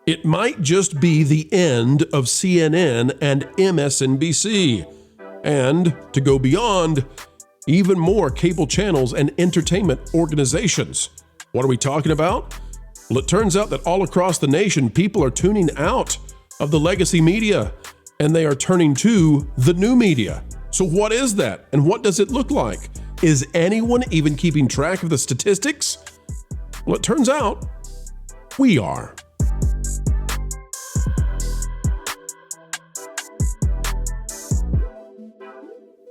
It might just be the end of CNN and MSNBC. And to go beyond, even more cable channels and entertainment organizations. What are we talking about? Well, it turns out that all across the nation, people are tuning out of the legacy media and they are turning to the new media. So what is that? And what does it look like? Is anyone even keeping track of the statistics? Well, it turns out we are.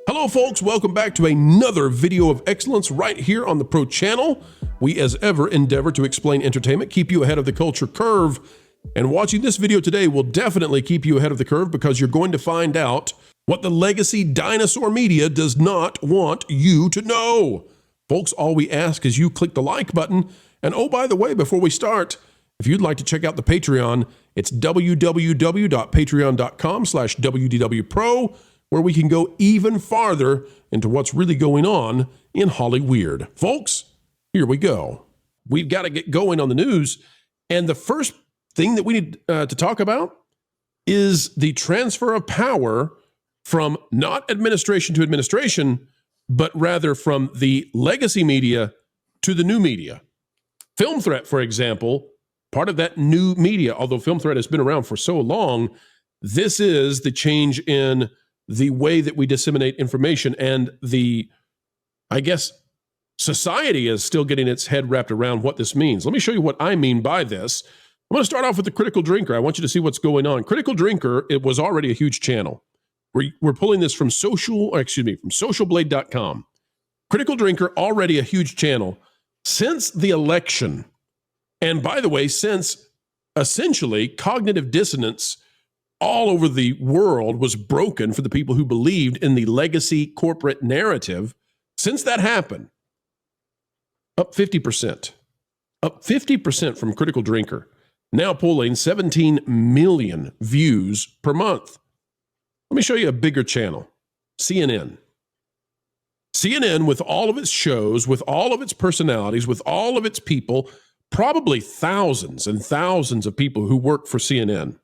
Hello folks, welcome back to another video of excellence right here on the Pro Channel. We as ever endeavor to explain entertainment, keep you ahead of the culture curve. And watching this video today will definitely keep you ahead of the curve because you're going to find out what the legacy dinosaur media does not want you to know. Folks, all we ask is you click the like button. And oh, by the way, before we start, if you'd like to check out the Patreon, it's www.patreon.com/WDWPro, where we can go even farther into what's really going on in Hollyweird. Folks, here we go. We've got to get going on the news. And the first thing that we need to talk about is the transfer of power from not administration to administration, but rather from the legacy media to the new media. Film Threat, for example, part of that new media, although Film Threat has been around for so long, this is the change in the way that we disseminate information, and I guess, society is still getting its head wrapped around what this means. Let me show you what I mean by this. I'm going to start off with the Critical Drinker. I want you to see what's going on. Critical Drinker, it was already a huge channel. We're pulling this from socialblade.com. Critical Drinker, already a huge channel. Since the election, and by the way, since essentially cognitive dissonance all over the world was broken for the people who believed in the legacy corporate narrative, since that happened, up 50%. Up 50% from Critical Drinker. Now pulling 17 million views per month. Let me show you a bigger channel, CNN. CNN, with all of its shows, with all of its personalities, with all of its people, probably thousands and thousands of people who work for CNN,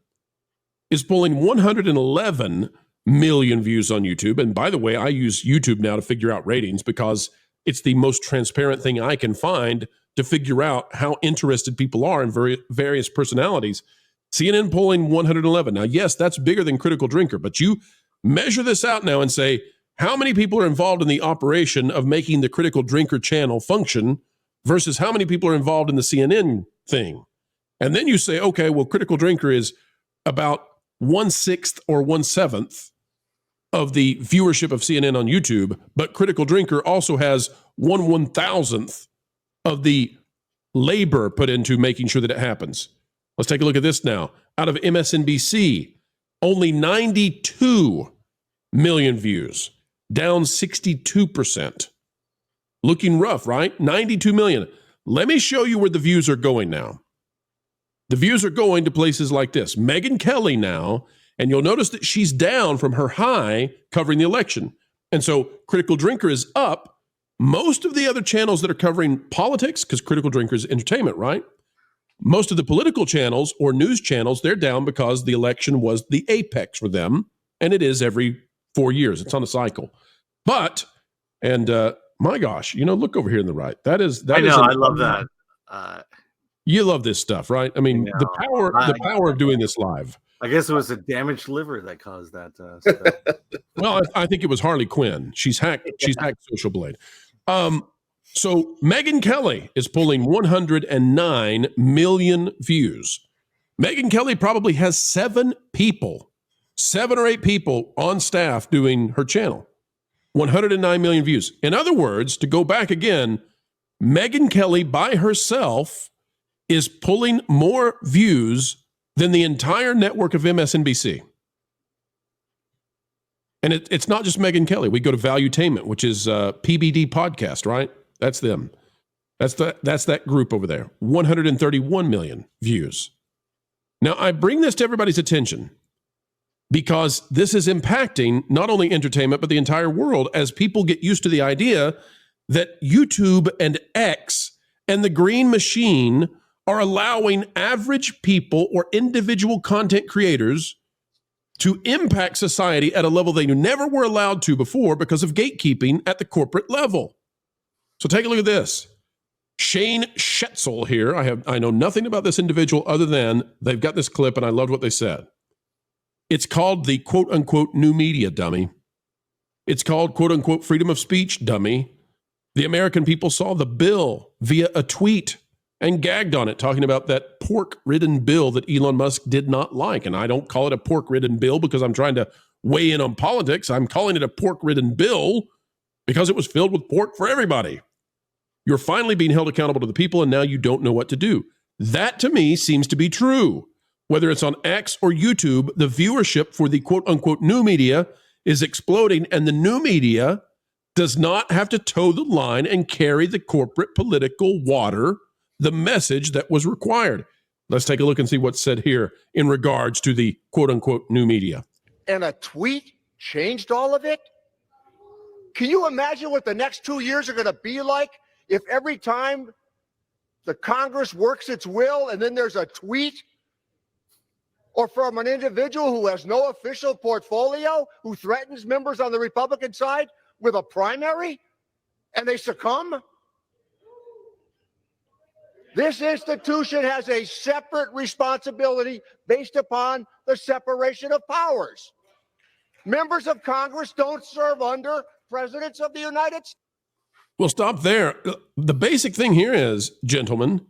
is pulling 111 million views on YouTube. And by the way, I use YouTube now to figure out ratings because it's the most transparent thing I can find to figure out how interested people are in various personalities. CNN polling 111. Now, yes, that's bigger than Critical Drinker, but you measure this out now and say, how many people are involved in the operation of making the Critical Drinker channel function versus how many people are involved in the CNN thing? And then you say, okay, well, Critical Drinker is about 1/6 or 1/7 of the viewership of CNN on YouTube, but Critical Drinker also has 1/1000th of the labor put into making sure that it happens. Let's take a look at this now. Out of MSNBC, only 92 million views, down 62%. Looking rough, right? 92 million. Let me show you where the views are going now. The views are going to places like this. Megyn Kelly now, and you'll notice that she's down from her high covering the election. And so Critical Drinker is up. Most of the other channels that are covering politics, because Critical Drinker is entertainment, right? Most of the political channels or news channels, they're down because the election was the apex for them, and it is every 4 years. It's on a cycle. But, and my gosh, look over here on the right. I love that. You love this stuff, right? I mean, the power of doing this live. I guess it was a damaged liver that caused that stuff. Well, I think it was Harley Quinn. She's hacked Social Blade. So Megyn Kelly is pulling 109 million views. Megyn Kelly probably has 7 or 8 people on staff doing her channel. 109 million views. In other words, to go back again, Megyn Kelly by herself is pulling more views than the entire network of MSNBC. And it's not just Megyn Kelly. We go to Valuetainment, which is PBD podcast, right? That's them. That's that group over there. 131 million views. Now, I bring this to everybody's attention because this is impacting not only entertainment, but the entire world as people get used to the idea that YouTube and X and the green machine are allowing average people or individual content creators to impact society at a level they never were allowed to before because of gatekeeping at the corporate level. So take a look at this. Shane Schetzel here. I know nothing about this individual other than they've got this clip and I loved what they said. It's called the quote unquote new media, dummy. It's called quote unquote freedom of speech, dummy. The American people saw the bill via a tweet and gagged on it, talking about that pork-ridden bill that Elon Musk did not like. And I don't call it a pork-ridden bill because I'm trying to weigh in on politics. I'm calling it a pork-ridden bill because it was filled with pork for everybody. You're finally being held accountable to the people, and now you don't know what to do. That, to me, seems to be true. Whether it's on X or YouTube, the viewership for the quote-unquote new media is exploding, and the new media does not have to toe the line and carry the corporate political water, the message that was required. Let's take a look and see what's said here in regards to the quote-unquote new media. And a tweet changed all of it? Can you imagine what the next 2 years are going to be like if every time the Congress works its will and then there's a tweet or from an individual who has no official portfolio, who threatens members on the Republican side with a primary, and they succumb? This institution has a separate responsibility based upon the separation of powers. Members of Congress don't serve under presidents of the United States. Well, stop there. The basic thing here is, gentlemen,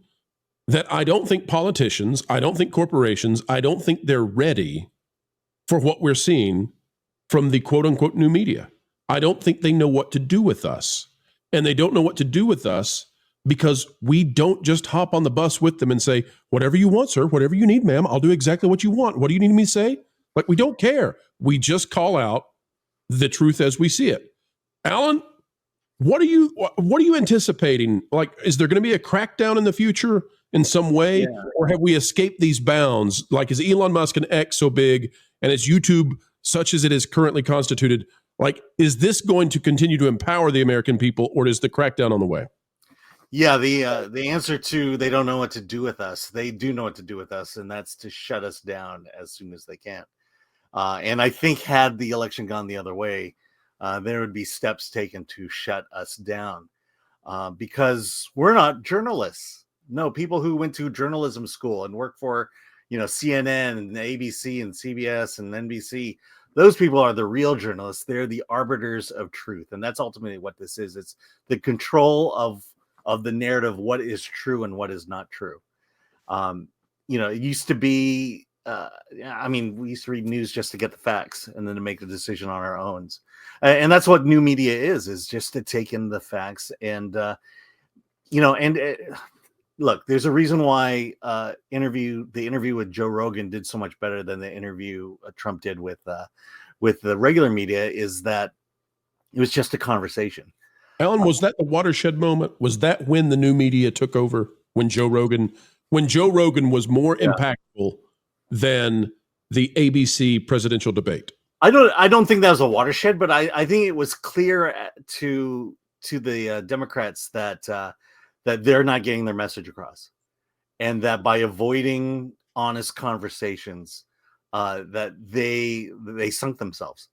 that I don't think politicians, I don't think corporations, I don't think they're ready for what we're seeing from the quote-unquote new media. I don't think they know what to do with us. And they don't know what to do with us because we don't just hop on the bus with them and say, whatever you want, sir, whatever you need, ma'am, I'll do exactly what you want. What do you need me to say? Like, we don't care. We just call out the truth as we see it. Alan, what are you anticipating? Like, is there going to be a crackdown in the future in some way? Yeah. Or have we escaped these bounds? Like, is Elon Musk and X so big and is YouTube such as it is currently constituted? Like, is this going to continue to empower the American people, or is the crackdown on the way? Yeah, the answer to they don't know what to do with us. They do know what to do with us, and that's to shut us down as soon as they can. And I think had the election gone the other way, there would be steps taken to shut us down because we're not journalists. No, people who went to journalism school and work for, CNN and ABC and CBS and NBC, those people are the real journalists. They're the arbiters of truth. And that's ultimately what this is. It's the control of the narrative, what is true and what is not true. It used to be, we used to read news just to get the facts and then to make the decision on our own. And that's what new media is just to take in the facts. And, look, there's a reason why the interview with Joe Rogan did so much better than the interview Trump did with the regular media, is that it was just a conversation. Alan, was that the watershed moment? Was that when the new media took over? When Joe Rogan was more impactful than the ABC presidential debate? I don't think that was a watershed, but I think it was clear to the Democrats that they're not getting their message across, and that by avoiding honest conversations, that they sunk themselves.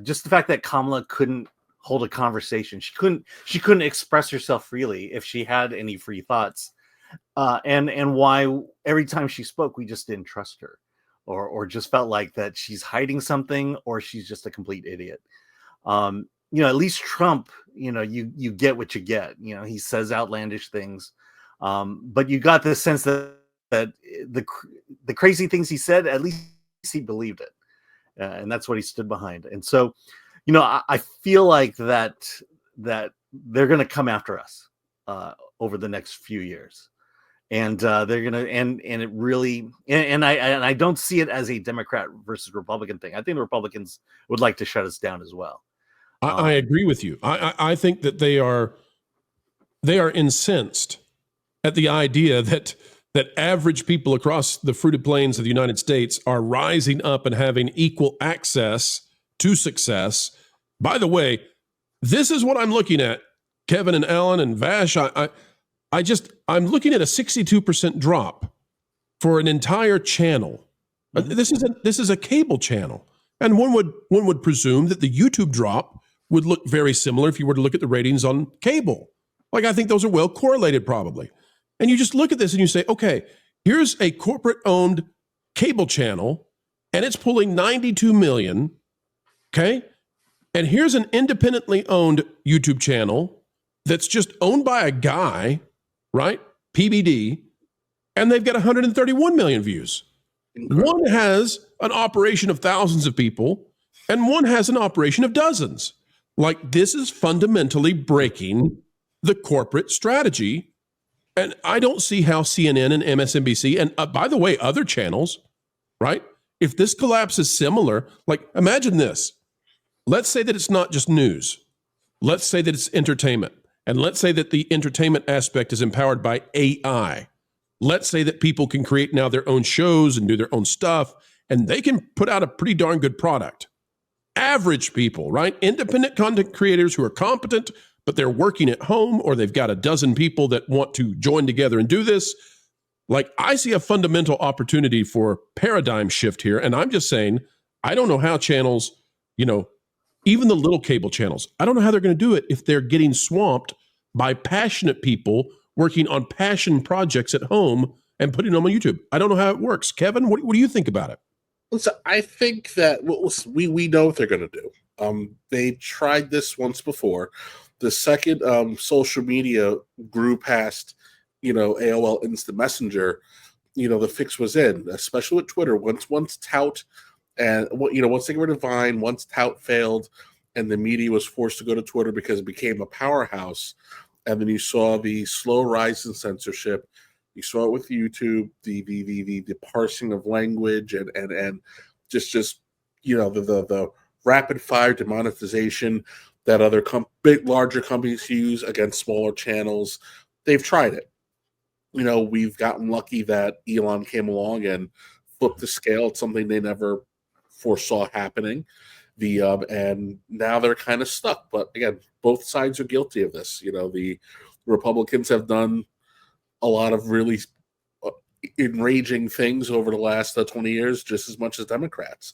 Just the fact that Kamala couldn't hold a conversation, she couldn't express herself freely if she had any free thoughts, and why every time she spoke, we just didn't trust her, or just felt like that she's hiding something, or she's just a complete idiot. At least Trump, you get what you get. He says outlandish things, but you got the sense that the crazy things he said, at least he believed it, and that's what he stood behind. And so, I feel like that they're going to come after us over the next few years, and they're going to and it really and I don't see it as a Democrat versus Republican thing. I think the Republicans would like to shut us down as well. I agree with you. I think that they are incensed at the idea that average people across the fruited plains of the United States are rising up and having equal access to success. By the way, this is what I'm looking at, Kevin and Alan and Vash. I I'm looking at a 62% drop for an entire channel. This is a cable channel. And one would presume that the YouTube drop would look very similar if you were to look at the ratings on cable. Like, I think those are well correlated probably. And you just look at this and you say, okay, here's a corporate owned cable channel and it's pulling 92 million. Okay. And here's an independently owned YouTube channel that's just owned by a guy, right? PBD, and they've got 131 million views. Incredible. One has an operation of thousands of people, and one has an operation of dozens. Like, this is fundamentally breaking the corporate strategy. And I don't see how CNN and MSNBC, and by the way, other channels, right? If this collapse is similar, like, imagine this. Let's say that it's not just news. Let's say that it's entertainment. And let's say that the entertainment aspect is empowered by AI. Let's say that people can create now their own shows and do their own stuff, and they can put out a pretty darn good product. Average people, right? Independent content creators who are competent, but they're working at home, or they've got a dozen people that want to join together and do this. Like, I see a fundamental opportunity for paradigm shift here. And I'm just saying, I don't know how channels, even the little cable channels, I don't know how they're going to do it if they're getting swamped by passionate people working on passion projects at home and putting them on YouTube. I don't know how it works. Kevin, what do you think about it? Listen, I think that we know what they're going to do. They tried this once before. The second social media grew past, AOL Instant Messenger, the fix was in, especially with Twitter. Once Tout and once they got rid of Vine, once Tout failed, and the media was forced to go to Twitter because it became a powerhouse. And then you saw the slow rise in censorship. You saw it with YouTube, the parsing of language and just the rapid fire demonetization that other larger companies use against smaller channels. They've tried it. We've gotten lucky that Elon came along and flipped the scale. It's something they never foresaw happening. And now they're kind of stuck. But again, both sides are guilty of this. The Republicans have done a lot of really enraging things over the last 20 years, just as much as Democrats.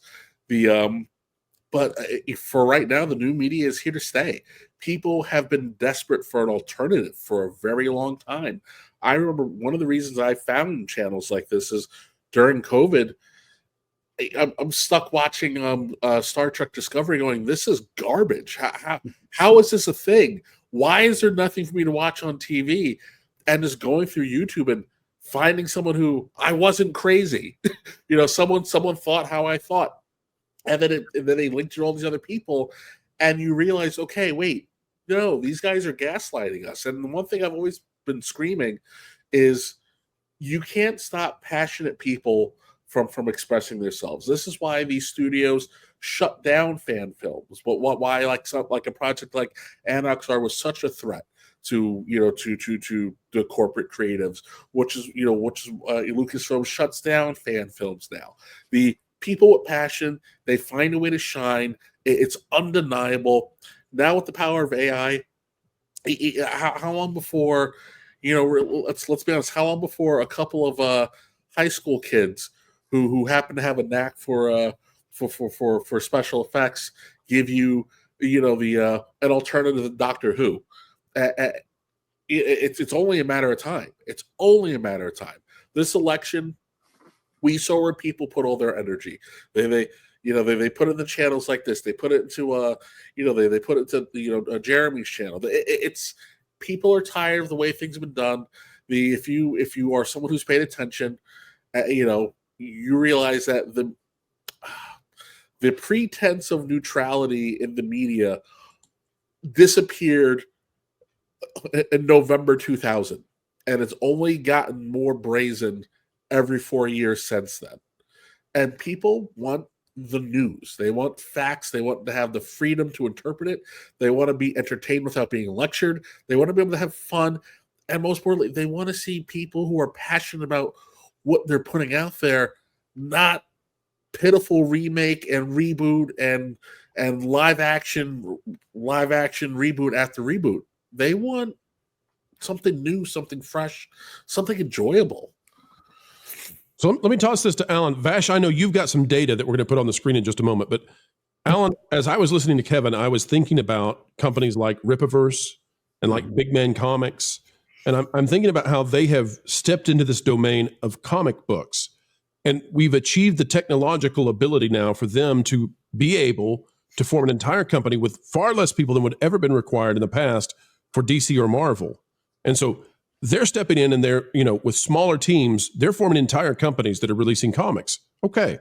But for right now, the new media is here to stay. People have been desperate for an alternative for a very long time. I remember one of the reasons I found channels like this is during COVID, I'm stuck watching Star Trek Discovery going, this is garbage. How is this a thing? Why is there nothing for me to watch on TV? And just going through YouTube and finding someone who I wasn't crazy. Someone thought how I thought. And then they linked to all these other people. And you realize, okay, wait, no, these guys are gaslighting us. And the one thing I've always been screaming is you can't stop passionate people from expressing themselves. This is why these studios shut down fan films. But why like a project like Anaxar was such a threat to the corporate creatives, which is Lucasfilm shuts down fan films now. The people with passion, they find a way to shine. It's undeniable. Now with the power of AI, how long before, let's be honest, how long before a couple of high school kids who happen to have a knack for special effects give you an alternative to Doctor Who? It's only a matter of time. It's only a matter of time. This election, we saw where people put all their energy. They put it in the channels like this. They put it into they put it to Jeremy's channel. It's people are tired of the way things have been done. If you are someone who's paid attention, you realize that the pretense of neutrality in the media disappeared in November 2000, and it's only gotten more brazen every 4 years since then. And people want the news. They want facts. They want to have the freedom to interpret it. They want to be entertained without being lectured. They want to be able to have fun. And most importantly, they want to see people who are passionate about what they're putting out there, not pitiful remake and reboot and live action reboot after reboot. They want something new, something fresh, something enjoyable. So let me toss this to Alan. Vash, I know you've got some data that we're going to put on the screen in just a moment, but Alan, as I was listening to Kevin, I was thinking about companies like Rippaverse and like Big Man Comics, and I'm thinking about how they have stepped into this domain of comic books, and we've achieved the technological ability now for them to be able to form an entire company with far less people than would ever been required in the past for DC or Marvel. And so they're stepping in and they're, with smaller teams, they're forming entire companies that are releasing comics. Okay.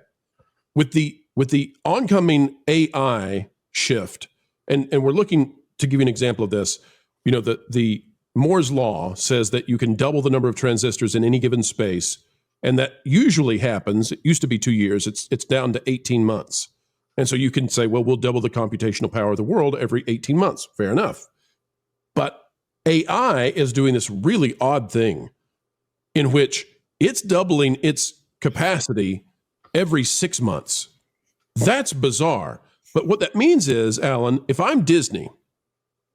With the oncoming AI shift, and we're looking to give you an example of this, the Moore's law says that you can double the number of transistors in any given space, and that usually happens. It used to be 2 years. It's down to 18 months. And so you can say, well, we'll double the computational power of the world every 18 months. Fair enough. But AI is doing this really odd thing in which it's doubling its capacity every 6 months. That's bizarre. But what that means is, Alan, if I'm Disney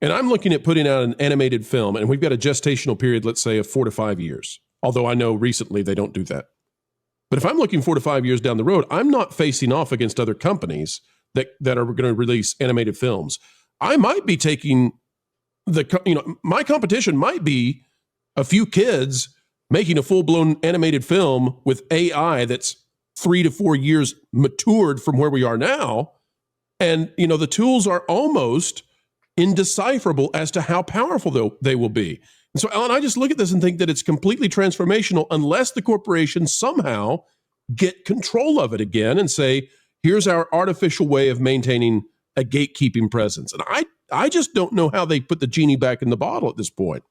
and I'm looking at putting out an animated film and we've got a gestational period, let's say, of 4 to 5 years, although I know recently they don't do that. But if I'm looking 4 to 5 years down the road, I'm not facing off against other companies that are going to release animated films. I might be taking my competition might be a few kids making a full-blown animated film with AI that's 3 to 4 years matured from where we are now. And, the tools are almost indecipherable as to how powerful they will be. And so, Alan, I just look at this and think that it's completely transformational unless the corporations somehow get control of it again and say, here's our artificial way of maintaining a gatekeeping presence. And I just don't know how they put the genie back in the bottle at this point.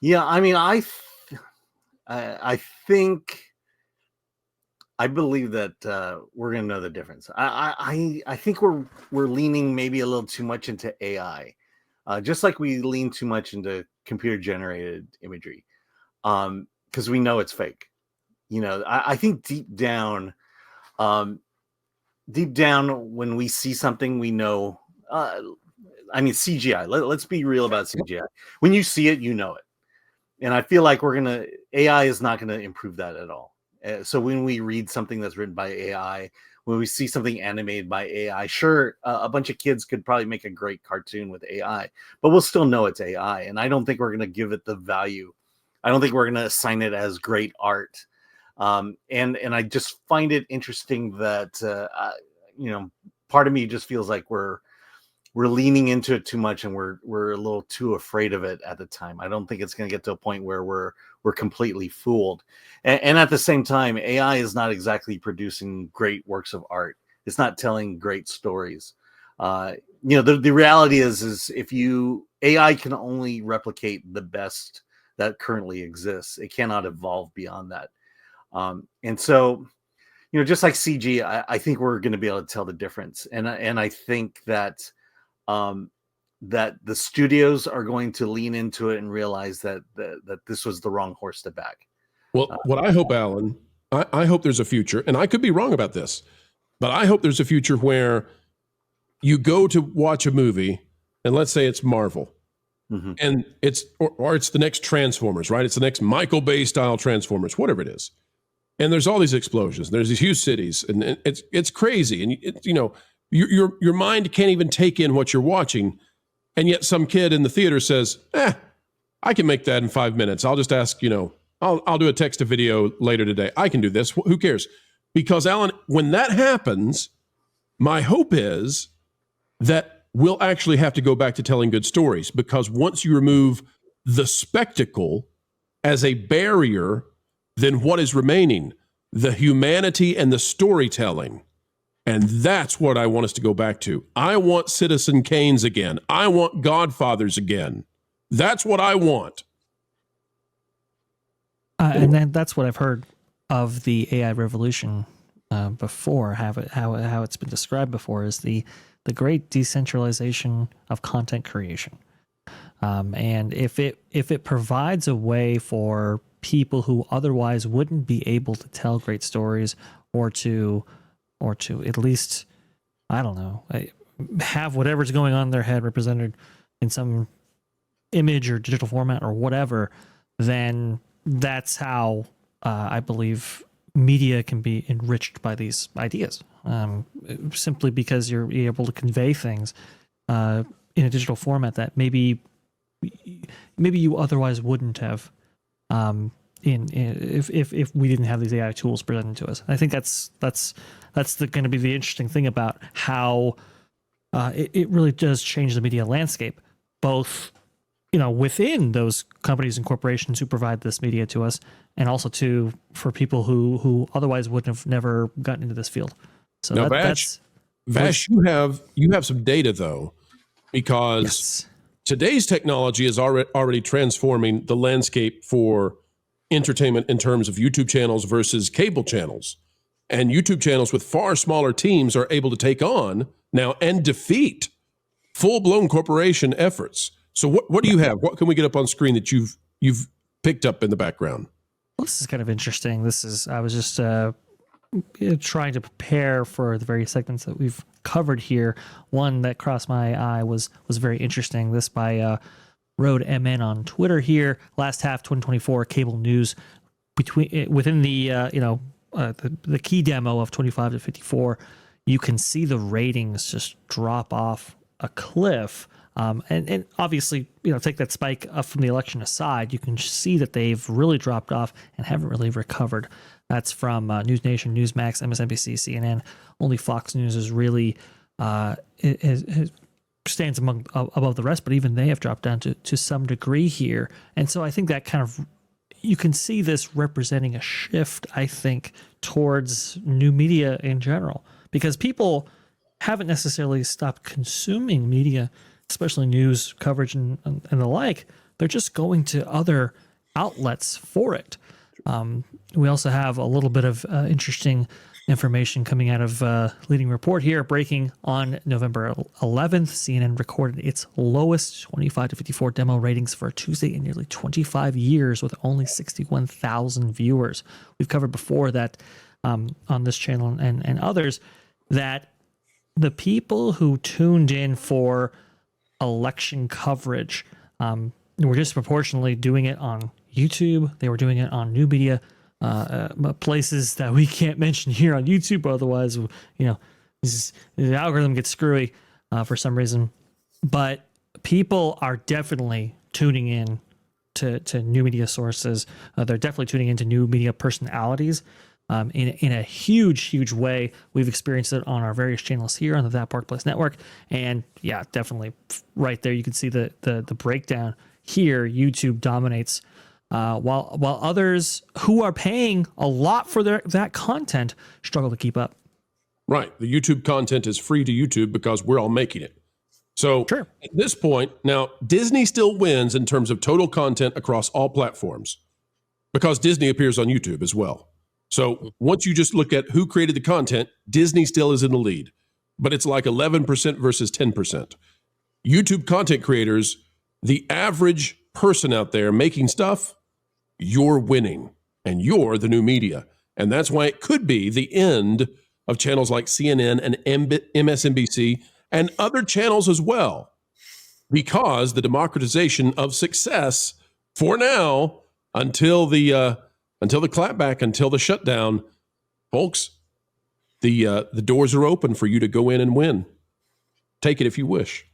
Yeah, I mean, I believe that we're going to know the difference. I think we're leaning maybe a little too much into AI, just like we lean too much into computer generated imagery, because we know it's fake. I think deep down, when we see something, we know. CGI. Let's be real about CGI. When you see it, you know it. And I feel like AI is not going to improve that at all. So when we read something that's written by AI, when we see something animated by AI, sure, a bunch of kids could probably make a great cartoon with AI, but we'll still know it's AI. And I don't think we're going to give it the value. I don't think we're going to assign it as great art. And I just find it interesting that, part of me just feels like we're leaning into it too much, and we're a little too afraid of it at the time. I don't think it's going to get to a point where we're completely fooled. And at the same time, AI is not exactly producing great works of art. It's not telling great stories. The reality is if AI can only replicate the best that currently exists. It cannot evolve beyond that. And so, just like CG, I think we're going to be able to tell the difference. And I think that that the studios are going to lean into it and realize that this was the wrong horse to back. Well, what I hope, Alan, I hope there's a future, and I could be wrong about this, but I hope there's a future where you go to watch a movie, and let's say it's Marvel, and it's or it's the next Transformers, right? It's the next Michael Bay style Transformers, whatever it is. And there's all these explosions. There's these huge cities, and it's crazy, and your mind can't even take in what you're watching, and yet some kid in the theater says, I can make that in 5 minutes. I'll just ask, I'll do a text to video later today. I can do this. Who cares? Because, Alan, when that happens, my hope is that we'll actually have to go back to telling good stories, because once you remove the spectacle as a barrier, then what is remaining? The humanity and the storytelling. And that's what I want us to go back to. I want Citizen Kanes again. I want Godfathers again. That's what I want. And then that's what I've heard of the AI revolution before, how it's been described before, is the great decentralization of content creation. And if it provides a way for people who otherwise wouldn't be able to tell great stories, or to at least, I don't know, have whatever's going on in their head represented in some image or digital format or whatever, then that's how I believe media can be enriched by these ideas. Simply because you're able to convey things in a digital format that maybe you otherwise wouldn't have if we didn't have these AI tools presented to us. I think that's going to be the interesting thing about how it really does change the media landscape, both within those companies and corporations who provide this media to us, and also for people who otherwise wouldn't have never gotten into this field. So now, that's Vash, you have some data though, because yes. Today's technology is already transforming the landscape for entertainment in terms of YouTube channels versus cable channels. And YouTube channels with far smaller teams are able to take on now and defeat full-blown corporation efforts. So what do you have? What can we get up on screen that you've picked up in the background? Well, this is kind of interesting. I was just trying to prepare for the various segments that we've covered here. One that crossed my eye was very interesting. This by Road MN on Twitter here. Last half 2024 cable news within the the key demo of 25 to 54. You can see the ratings just drop off a cliff. And obviously, take that spike up from the election aside, you can see that they've really dropped off and haven't really recovered. That's from News Nation, Newsmax, MSNBC, CNN. Only Fox News is really stands above the rest, but even they have dropped down to some degree here. And so I think that kind of, you can see this representing a shift, I think, towards new media in general, because people haven't necessarily stopped consuming media, especially news coverage and the like. They're just going to other outlets for it. We also have a little bit of interesting information coming out of Leading Report here. Breaking on November 11th, CNN recorded its lowest 25 to 54 demo ratings for a Tuesday in nearly 25 years with only 61,000 viewers. We've covered before that on this channel and others that the people who tuned in for election coverage were disproportionately doing it on YouTube. They were doing it on new media places that we can't mention here on YouTube, otherwise, the algorithm gets screwy for some reason. But people are definitely tuning in to new media sources. They're definitely tuning into new media personalities in a huge way. We've experienced it on our various channels here on the That Park Place Network, and yeah, definitely right there you can see the breakdown here. YouTube dominates. While others who are paying a lot for that content struggle to keep up. Right. The YouTube content is free to YouTube because we're all making it. So sure. At this point, now Disney still wins in terms of total content across all platforms because Disney appears on YouTube as well. So once you just look at who created the content, Disney still is in the lead, but it's like 11% versus 10%. YouTube content creators, the average person out there making stuff, you're winning and you're the new media. And that's why it could be the end of channels like CNN and MSNBC and other channels as well, because the democratization of success for now until the clapback, until the shutdown, folks, the doors are open for you to go in and win. Take it if you wish.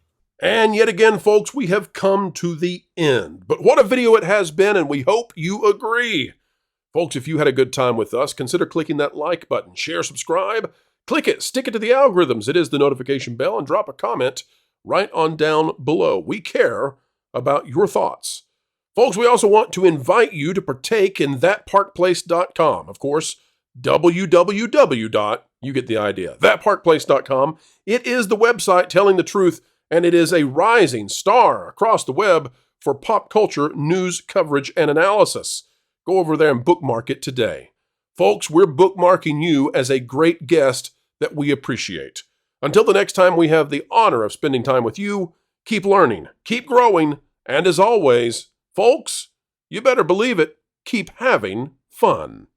And yet again, folks, we have come to the end. But what a video it has been, and we hope you agree. Folks, if you had a good time with us, consider clicking that like button, share, subscribe, click it, stick it to the algorithms. It is the notification bell, and drop a comment right on down below. We care about your thoughts. Folks, we also want to invite you to partake in thatparkplace.com. Of course, www. You get the idea. Thatparkplace.com. It is the website telling the truth, and it is a rising star across the web for pop culture news coverage and analysis. Go over there and bookmark it today. Folks, we're bookmarking you as a great guest that we appreciate. Until the next time we have the honor of spending time with you, keep learning, keep growing, and as always, folks, you better believe it, keep having fun.